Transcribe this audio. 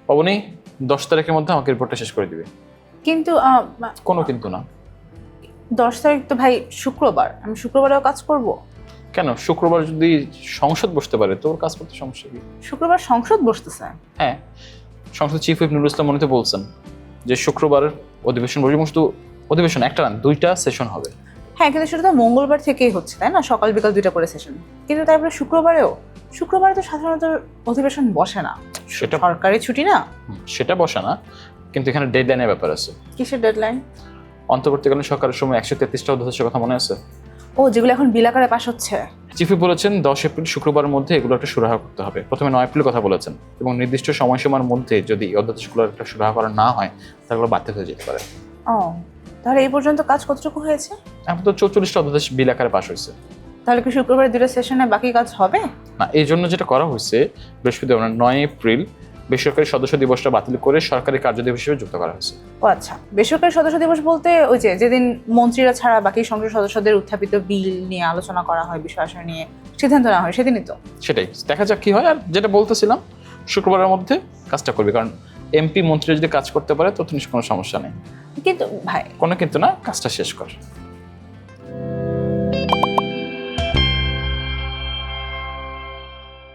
পাবনি 10 তারিখের মধ্যে আমাকে রিপোর্টটা শেষ করে দিবে। কিন্তু কোনো কিন্তু না। 10 তারিখ তো ভাই শুক্রবার, আমি শুক্রবারেও কাজ করব। কেন? শুক্রবার যদি সংসদ বসতে পারে তোর কাজ করতে সমস্যা কি? শুক্রবার সংসদ বসতেছে। হ্যাঁ, সংসদ চিফ হুইপ নুরুল ইসলাম মনিতে বলছেন যে শুক্রবার অধিবেশন বসবে, শুধু অধিবেশন একটা না 2টা সেশন হবে। হ্যাঁ, কিন্তু সেটা তো মঙ্গলবার থেকেই হচ্ছে, তাই না? সকাল বিকাল 2টা করে সেশন। কিন্তু তারপরে শুক্রবারে তো সাধারণত অধিবেশন বসে না, সেটা সরকারি ছুটি না। সেটা বসে না, কিন্তু এখানে ডেডলাইনের ব্যাপার আছে। কিসের ডেডলাইন? অন্তর্বর্তীকালীন সরকারের সময় 133টা অধ্যাদেশের কথা মনে আছে? ও, যেগুলো এখন বিল আকারে পাস হচ্ছে। চিফ হুইপ বলেছেন 10 এপ্রিল শুক্রবারের মধ্যে এগুলো একটা সুরাহা করতে হবে। প্রথমে 9 এপ্রিল কথা বলেছেন, এবং নির্দিষ্ট সময়সীমার মধ্যে যদি এই অধ্যাদেশগুলো একটা সুরাহা করা না হয় তাহলে বাতিল হয়ে যেতে পারে। ও, তাহলে এই পর্যন্ত কাজ কতটুকু হয়েছে? এখন তো 44টা অধ্যাদেশ বিল আকারে পাস হয়েছে। তাহলে কি শুক্রবারে 2টা সেশনে বাকি কাজ হবে? না, এই জন্য যেটা করা হয়েছে, বৃহস্পতিবার 9 এপ্রিল বেসরকারি সদস্য দিবসটা বাতিল করে সরকারি কার্যদিবস হিসেবে যুক্ত করা হয়েছে। ও আচ্ছা, বেসরকারি সদস্য দিবস বলতে ওই যেদিন মন্ত্রীরা ছাড়া বাকি সংসদ সদস্যদের উত্থাপিত বিল নিয়ে আলোচনা করা হয়, বিষয় আশয় নিয়ে সিদ্ধান্ত নেওয়া হয়, সেদিনই তো। সেটাই, দেখা যাক কি হয়। আর যেটা বলতেছিলাম, শুক্রবারের মধ্যে কাজটা করবে, কারণ এমপি মন্ত্রী যদি কাজ করতে পারে তো কোনো সমস্যা নেই। কিন্তু ভাই, কোনো কিন্তু না, কাজটা শেষ কর।